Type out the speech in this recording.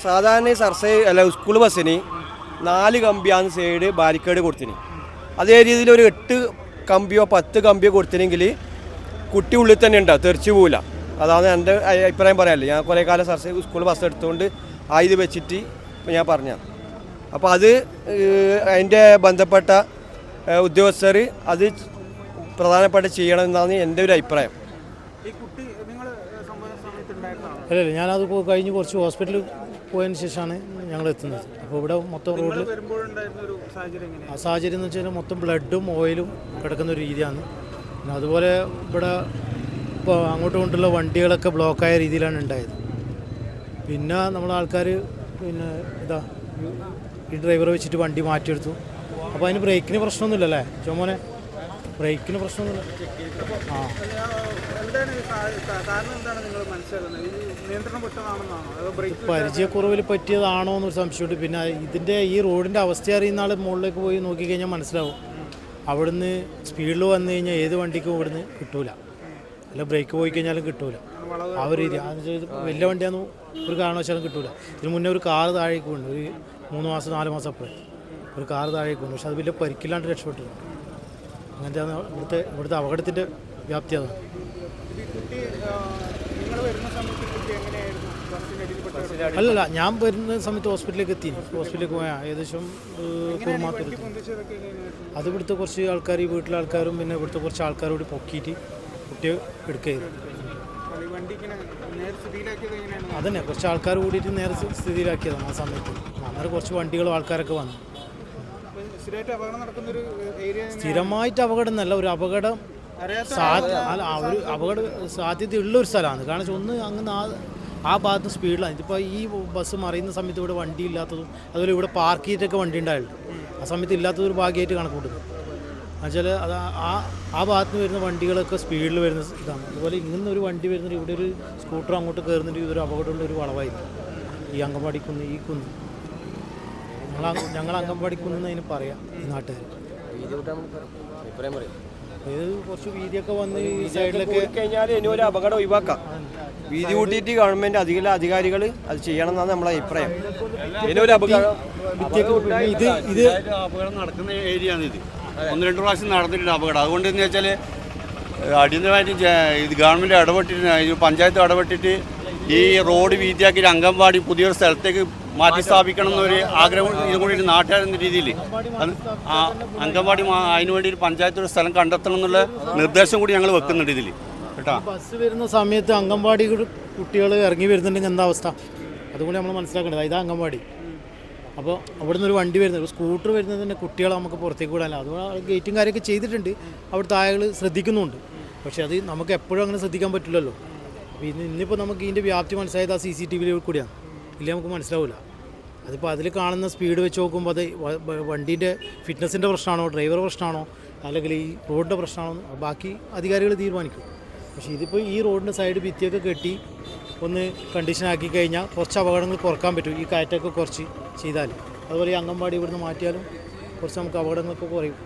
സാധാരണ അല്ല സ്കൂൾ ബസ്സിന് 4 കമ്പിയാണ് സൈഡ് ബാരിക്കേഡ് കൊടുത്തിന്. അതേ രീതിയിൽ ഒരു 8 കമ്പിയോ 10 കമ്പിയോ കൊടുത്തിനെങ്കിൽ കുട്ടി ഉള്ളിൽ തന്നെ ഉണ്ടാവും, തെറിച്ചു പോവില്ല. അതാണ് എൻ്റെ അഭിപ്രായം പറയാമല്ലോ. ഞാൻ കുറേ കാലം സ്കൂൾ ബസ് എടുത്തുകൊണ്ട് ഇത് വെച്ചിട്ട് ഇപ്പോൾ ഞാൻ പറഞ്ഞ അപ്പോൾ അത് അതിൻ്റെ ബന്ധപ്പെട്ട ഉദ്യോഗസ്ഥർ അത് പ്രധാനപ്പെട്ട ചെയ്യണം എന്നാണ് എൻ്റെ ഒരു അഭിപ്രായം. അല്ലല്ല, ഞാനത് കഴിഞ്ഞ് കുറച്ച് ഹോസ്പിറ്റലിൽ പോയതിന് ശേഷമാണ് ഞങ്ങൾ എത്തുന്നത്. അപ്പോൾ ഇവിടെ മൊത്തം റോഡിൽ ആ സാഹചര്യം എന്ന് വെച്ചാൽ മൊത്തം ബ്ലഡും ഓയിലും കിടക്കുന്ന ഒരു രീതിയാണ്. പിന്നെ അതുപോലെ ഇവിടെ ഇപ്പോൾ അങ്ങോട്ടും ഇങ്ങോട്ടുള്ള വണ്ടികളൊക്കെ ബ്ലോക്കായ രീതിയിലാണ് ഉണ്ടായത്. പിന്നെ നമ്മളെ ആൾക്കാർ പിന്നെ ഈ ഡ്രൈവറെ വെച്ചിട്ട് വണ്ടി മാറ്റിയെടുത്തു. അപ്പോൾ അതിന് ബ്രേക്കിന് പ്രശ്നമൊന്നുമില്ലല്ലേ ചോമോനെ? ബ്രേക്കിന് പ്രശ്നമൊന്നുമില്ല. പരിചയക്കുറവിൽ പറ്റിയതാണോ എന്നൊരു സംശയമുണ്ട്. പിന്നെ ഇതിൻ്റെ ഈ റോഡിൻ്റെ അവസ്ഥ അറിയുന്ന ആൾ മുകളിലേക്ക് പോയി നോക്കിക്കഴിഞ്ഞാൽ മനസ്സിലാവും. അവിടുന്ന് സ്പീഡിൽ വന്നു കഴിഞ്ഞാൽ ഏത് വണ്ടിക്കും ഇവിടുന്ന് കിട്ടൂല, അല്ല ബ്രേക്ക് പോയി കഴിഞ്ഞാലും കിട്ടൂല. ആ ഒരു രീതി വലിയ വണ്ടിയാണെന്ന് ഒരു കാരണവശാലും കിട്ടൂല. ഇതിന് മുന്നേ ഒരു കാറ് താഴേക്ക് വീണു, ഒരു 3 മാസം 4 മാസം അപ്പുറം ഒരു കാറ് താഴേക്ക് വീണു. പക്ഷെ അത് വലിയ പരിക്കില്ലാണ്ട് രക്ഷപ്പെട്ടില്ല. അങ്ങനത്തെയാണ് ഇവിടുത്തെ അപകടത്തിൻ്റെ വ്യാപ്തി. അതാണ്. അല്ലല്ല, ഞാൻ വരുന്ന സമയത്ത് ഹോസ്പിറ്റലിലേക്ക് ഹോസ്പിറ്റലിലേക്ക് പോയാൽ ഏകദേശം കുറുമാത്തൂർ. അത് ഇവിടുത്തെ കുറച്ച് ആൾക്കാർ, വീട്ടിലെ ആൾക്കാരും പിന്നെ ഇവിടുത്തെ കുറച്ച് ആൾക്കാരോട് പൊക്കിയിട്ട് കുട്ടിയെ എടുക്കുകയായിരുന്നു. അതന്നെ, കുറച്ച് ആൾക്കാർ കൂടിയിട്ട് നേരെ സ്ഥിതിയിലാക്കിയതാണ് ആ സമയത്ത്. അന്നേരം കുറച്ച് വണ്ടികളും ആൾക്കാരൊക്കെ വന്നു. സ്ഥിരമായിട്ട് അപകടം എന്നല്ല, ഒരു അപകടം സാധ്യതയുള്ള ഒരു സ്ഥലമാണ്. കാരണം ഒന്ന് അങ്ങനെ ആ ഭാഗത്ത് സ്പീഡിലാണ്. ഇതിപ്പോൾ ഈ ബസ് മറിയുന്ന സമയത്ത് ഇവിടെ വണ്ടി ഇല്ലാത്തതും അതുപോലെ ഇവിടെ പാർക്ക് ചെയ്തിട്ടൊക്കെ വണ്ടി ഉണ്ടായിരുന്നു. ആ സമയത്ത് ഇല്ലാത്തതൊരു ഭാഗ്യമായിട്ട് കണക്കൂട്ടുന്നു. എന്നുവെച്ചാൽ അത് ആ ഭാഗത്ത് നിന്ന് വരുന്ന വണ്ടികളൊക്കെ സ്പീഡിൽ വരുന്ന ഇതാണ്. അതുപോലെ ഇങ്ങനെ ഒരു വണ്ടി വരുന്നത്, ഇവിടെ ഒരു സ്കൂട്ടർ അങ്ങോട്ട് കയറുന്നിട്ട് ഇതൊരു അപകടമുള്ള ഒരു വളവായിരുന്നു. ഈ അങ്കമ്പാടി കുന്ന്, ഈ കുന്ന് ഞങ്ങൾ അങ്കമ്പാടി കുന്ന് അതിന് പറയാം ഈ നാട്ടുകാർ. ഇത് കുറച്ച് വീതിയൊക്കെ വന്ന് ഈ സൈഡിലൊക്കെ കഴിഞ്ഞാൽ ഇനി ഒരു അപകടം ഒഴിവാക്കാം. വീതി കൂട്ടിയിട്ട് ഗവൺമെൻറ് അധികാരികൾ അത് ചെയ്യണം എന്നാണ് നമ്മളെ അഭിപ്രായം. ഇതിനൊരു അപകടം നടക്കുന്ന ഏരിയ ആണ് ഇത്. 1-2 പ്രാവശ്യം നടന്നിട്ടുണ്ട് അപകടം. അതുകൊണ്ട് എന്ന് വെച്ചാൽ അടിയന്തരമായിട്ട് ഇത് ഗവൺമെൻറ് ഇടപെട്ടിട്ട്, പഞ്ചായത്ത് ഇടപെട്ടിട്ട് ഈ റോഡ് വീതിയാക്കിയിട്ട് അംഗൻവാടി പുതിയൊരു സ്ഥലത്തേക്ക് മാറ്റി സ്ഥാപിക്കണം എന്നൊരു ആഗ്രഹം ഇതും കൂടി നാട്ടുകാരെന്ന രീതിയിൽ അംഗൻവാടി അതിനു വേണ്ടി ഒരു പഞ്ചായത്ത് ഒരു സ്ഥലം കണ്ടെത്തണം എന്നുള്ള നിർദ്ദേശം കൂടി ഞങ്ങൾ വെക്കുന്നുണ്ട് ഇതിൽ കേട്ടോ. ബസ് വരുന്ന സമയത്ത് അംഗൻവാടി കുട്ടികൾ ഇറങ്ങി വരുന്നുണ്ടെങ്കിൽ എന്താ അവസ്ഥ, അതുകൊണ്ട് നമ്മൾ മനസ്സിലാക്കേണ്ടത്. ഇതാ അംഗൻവാടി. അപ്പോൾ അവിടുന്ന് ഒരു വണ്ടി വരുന്നത്, സ്കൂട്ടർ വരുന്നത് തന്നെ കുട്ടികളെ നമുക്ക് പുറത്തേക്ക് വിടാനല്ല. അതുകൊണ്ട് ഗേറ്റും കാര്യമൊക്കെ ചെയ്തിട്ടുണ്ട്, അവിടുത്തെ ആളുകൾ ശ്രദ്ധിക്കുന്നുണ്ട്. പക്ഷേ അത് നമുക്ക് എപ്പോഴും അങ്ങനെ ശ്രദ്ധിക്കാൻ പറ്റില്ലല്ലോ. അപ്പോൾ ഇന്നിപ്പോൾ നമുക്ക് ഇതിൻ്റെ വ്യാപ്തി മനസ്സിലായത് ആ CCTV കൂടിയാണ്. ഇല്ലേ നമുക്ക് മനസ്സിലാവില്ല. അതിപ്പോൾ അതിൽ കാണുന്ന സ്പീഡ് വെച്ച് നോക്കുമ്പോൾ അത് വണ്ടീൻ്റെ ഫിറ്റ്നസിൻ്റെ പ്രശ്നമാണോ, ഡ്രൈവർ പ്രശ്നമാണോ, അല്ലെങ്കിൽ ഈ റോഡിൻ്റെ പ്രശ്നമാണോ, ബാക്കി അധികാരികൾ തീരുമാനിക്കും. പക്ഷേ ഇതിപ്പോൾ ഈ റോഡിൻ്റെ സൈഡ് ഭിത്തിയൊക്കെ കെട്ടി ഒന്ന് കണ്ടീഷനാക്കി കഴിഞ്ഞാൽ കുറച്ച് അപകടങ്ങൾ കുറക്കാൻ പറ്റും. ഈ കയറ്റമൊക്കെ കുറച്ച് ചെയ്താൽ, അതുപോലെ ഈ അംഗൻവാടി ഇവിടുന്ന് മാറ്റിയാലും കുറച്ച് നമുക്ക് അപകടങ്ങളൊക്കെ കുറയും.